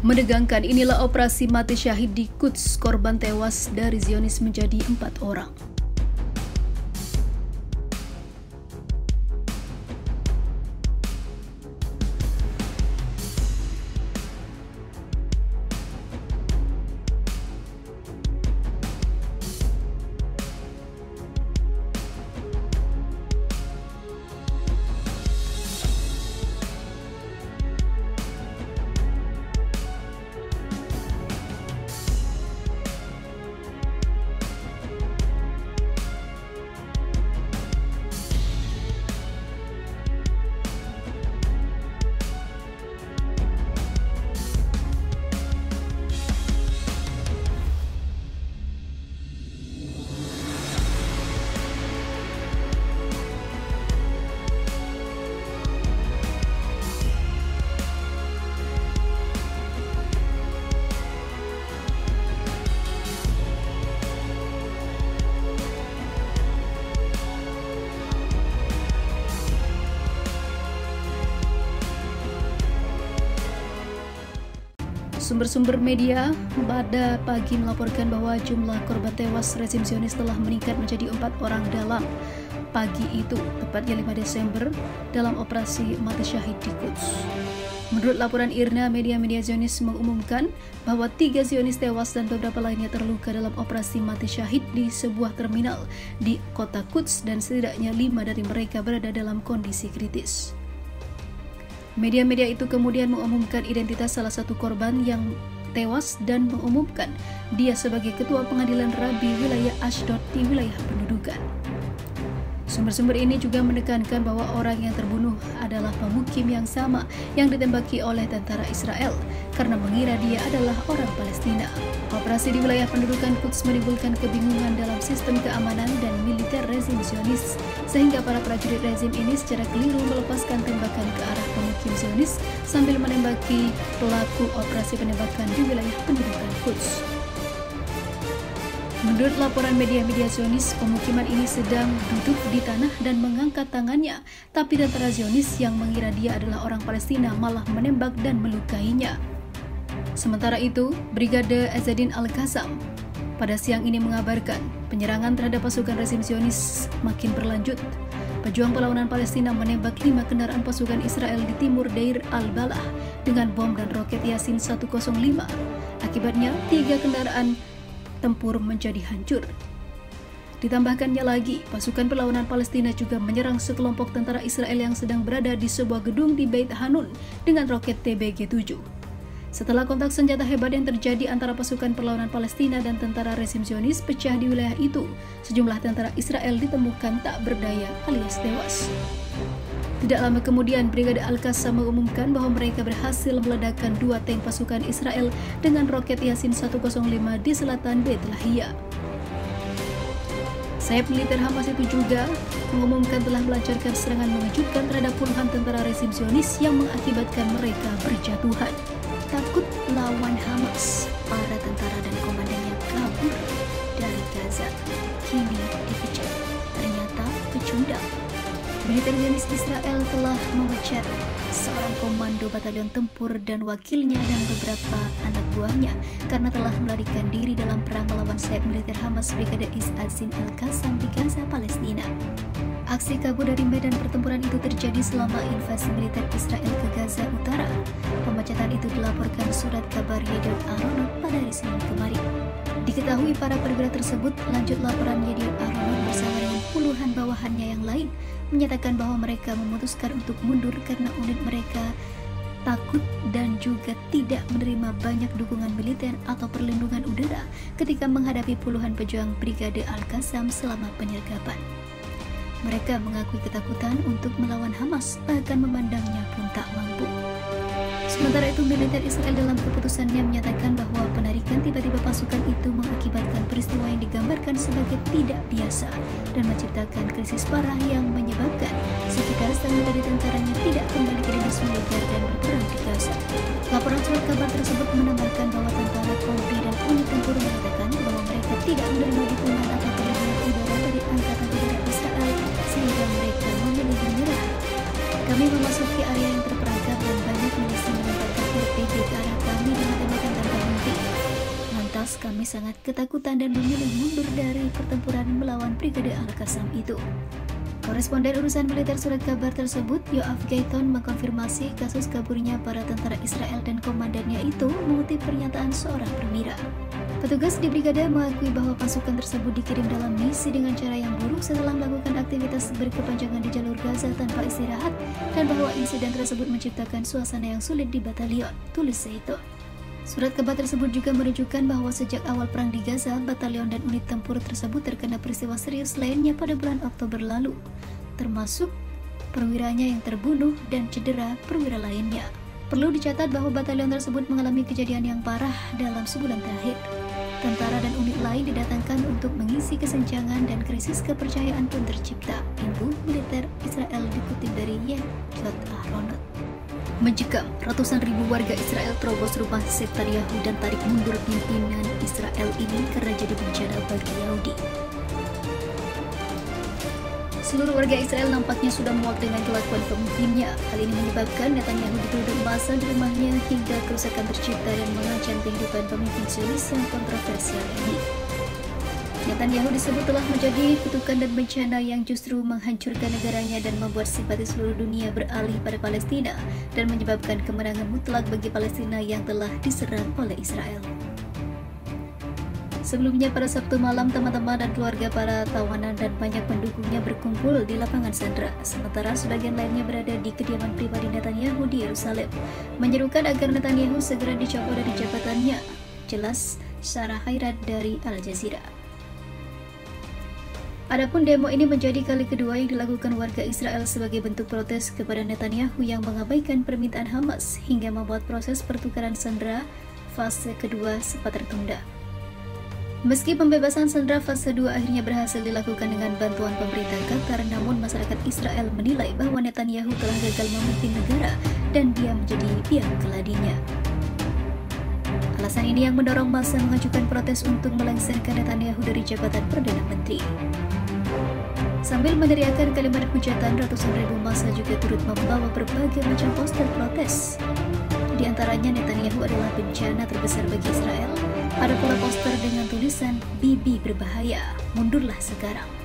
Menegangkan, inilah operasi mati syahid di Quds. Korban tewas dari Zionis menjadi 4 orang. Sumber-sumber media pada pagi melaporkan bahwa jumlah korban tewas rezim Zionis telah meningkat menjadi 4 orang dalam pagi itu, tepatnya 5 Desember, dalam operasi mati syahid di Quds. Menurut laporan IRNA, media-media Zionis mengumumkan bahwa 3 Zionis tewas dan beberapa lainnya terluka dalam operasi mati syahid di sebuah terminal di kota Quds, dan setidaknya 5 dari mereka berada dalam kondisi kritis. Media-media itu kemudian mengumumkan identitas salah satu korban yang tewas dan mengumumkan dia sebagai ketua pengadilan Rabi wilayah Ashdod di wilayah pendudukan. Sumber-sumber ini juga menekankan bahwa orang yang terbunuh adalah pemukim yang sama yang ditembaki oleh tentara Israel karena mengira dia adalah orang Palestina. Operasi di wilayah pendudukan Quds menimbulkan kebingungan dalam sistem keamanan dan militer rezim Zionis, sehingga para prajurit rezim ini secara keliru melepaskan tembakan ke arah pemukim Zionis sambil menembaki pelaku operasi penembakan di wilayah pendudukan Quds. Menurut laporan media-media Zionis, pemukiman ini sedang duduk di tanah dan mengangkat tangannya, tapi tentara Zionis yang mengira dia adalah orang Palestina malah menembak dan melukainya. Sementara itu, Brigade Ezzedine Al-Qassam pada siang ini mengabarkan penyerangan terhadap pasukan rezim Zionis makin berlanjut. Pejuang perlawanan Palestina menembak 5 kendaraan pasukan Israel di timur Deir al-Balah dengan bom dan roket Yasin 105. Akibatnya, 3 kendaraan tempur menjadi hancur. Ditambahkannya lagi, pasukan perlawanan Palestina juga menyerang sekelompok tentara Israel yang sedang berada di sebuah gedung di Beit Hanun dengan roket TBG-7. Setelah kontak senjata hebat yang terjadi antara pasukan perlawanan Palestina dan tentara rezim Zionis pecah di wilayah itu, sejumlah tentara Israel ditemukan tak berdaya alias tewas. Tidak lama kemudian, Brigade Al-Qassam mengumumkan bahwa mereka berhasil meledakkan 2 tank pasukan Israel dengan roket Yasin 105 di selatan Beit Lahia. Sayap militer Hamas itu juga mengumumkan telah melancarkan serangan mengejutkan terhadap puluhan tentara rezim Zionis yang mengakibatkan mereka berjatuhan. Takut lawan Hamas, para tentara dan komandannya kabur dari Gaza. Kini dikejar, ternyata pecundang. Militer Zionis Israel telah memecat seorang komando batalion tempur dan wakilnya dan beberapa anak buahnya karena telah melarikan diri dalam perang melawan sayap militer Hamas Brigade Ezzedine Al-Qassam di Gaza, Palestina. Aksi kabur dari medan pertempuran itu terjadi selama invasi militer Israel ke Gaza Utara. Pemecatan itu dilaporkan surat kabar Yediot Aharonot pada hari Senin kemarin. Diketahui para perwira tersebut, lanjut laporan Yediot Aharonot bersama dengan puluhan bawahannya yang lain menyatakan bahwa mereka memutuskan untuk mundur karena unit mereka takut dan juga tidak menerima banyak dukungan militer atau perlindungan udara ketika menghadapi puluhan pejuang Brigade Al-Qassam selama penyergapan. Mereka mengakui ketakutan untuk melawan Hamas, bahkan memandangnya pun tak mampu. Sementara itu, militer Israel dalam keputusannya menyatakan bahwa penarikan tiba-tiba pasukan itu mengakibatkan peristiwa yang digambarkan sebagai tidak biasa dan menciptakan krisis parah yang menyebabkan sekitar setengah dari tentaranya tidak kembali ke dinas militer dan berperang di Gaza. Laporan surat kabar tersebut menambahkan bahwa tentara Kompi dan unit tempur menyatakan bahwa mereka tidak menerima dukungan atau perlindungan udara dari angkatan udara Israel sehingga mereka memilih menyerah. Kami memasuki area yang terperangkap dan banyak milisi melemparkan RPG ke arah kami dengan keras, kami sangat ketakutan dan memilih mundur dari pertempuran melawan Brigade Al-Qassam itu. Koresponden urusan militer surat kabar tersebut, Yoav Gayton, mengkonfirmasi kasus kaburnya para tentara Israel dan komandannya itu mengutip pernyataan seorang perwira. Petugas di brigade mengakui bahwa pasukan tersebut dikirim dalam misi dengan cara yang buruk setelah melakukan aktivitas berkepanjangan di jalur Gaza tanpa istirahat dan bahwa insiden tersebut menciptakan suasana yang sulit di batalion, tulis Zayton. Surat kabar tersebut juga menunjukkan bahwa sejak awal perang di Gaza, batalion dan unit tempur tersebut terkena peristiwa serius lainnya pada bulan Oktober lalu, termasuk perwiranya yang terbunuh dan cedera perwira lainnya. Perlu dicatat bahwa batalion tersebut mengalami kejadian yang parah dalam sebulan terakhir. Tentara dan unit lain didatangkan untuk mengisi kesenjangan dan krisis kepercayaan pun tercipta, info militer Israel dikutip dari Yediot Ahronot. Mencekam, ratusan ribu warga Israel terobos rumah Netanyahu dan tarik mundur pimpinan Israel ini karena jadi bencana bagi Yahudi. Seluruh warga Israel nampaknya sudah muak dengan kelakuan pemimpinnya. Hal ini menyebabkan Netanyahu dituduh massa di rumahnya hingga kerusakan tercipta dan mengancam kehidupan pemimpin Zionis yang kontroversial ini. Netanyahu disebut telah menjadi kutukan dan bencana yang justru menghancurkan negaranya dan membuat simpati seluruh dunia beralih pada Palestina dan menyebabkan kemenangan mutlak bagi Palestina yang telah diserang oleh Israel. Sebelumnya pada Sabtu malam, teman-teman dan keluarga para tawanan dan banyak pendukungnya berkumpul di lapangan Sandra, sementara sebagian lainnya berada di kediaman pribadi Netanyahu di Yerusalem, menyerukan agar Netanyahu segera dicopot dari jabatannya. Jelas Sarah Khairat dari Al Jazeera. Adapun demo ini menjadi kali kedua yang dilakukan warga Israel sebagai bentuk protes kepada Netanyahu yang mengabaikan permintaan Hamas hingga membuat proses pertukaran sandera fase kedua sempat tertunda. Meski pembebasan sandera fase 2 akhirnya berhasil dilakukan dengan bantuan pemerintah Qatar, namun masyarakat Israel menilai bahwa Netanyahu telah gagal memimpin negara dan dia menjadi biang keladinya. Alasan ini yang mendorong massa mengajukan protes untuk melengsarkan Netanyahu dari jabatan Perdana Menteri. Sambil meneriakkan kalimat hujatan, ratusan ribu massa juga turut membawa berbagai macam poster protes. Di antaranya Netanyahu adalah bencana terbesar bagi Israel. Ada pula poster dengan tulisan "Bibi berbahaya, mundurlah sekarang".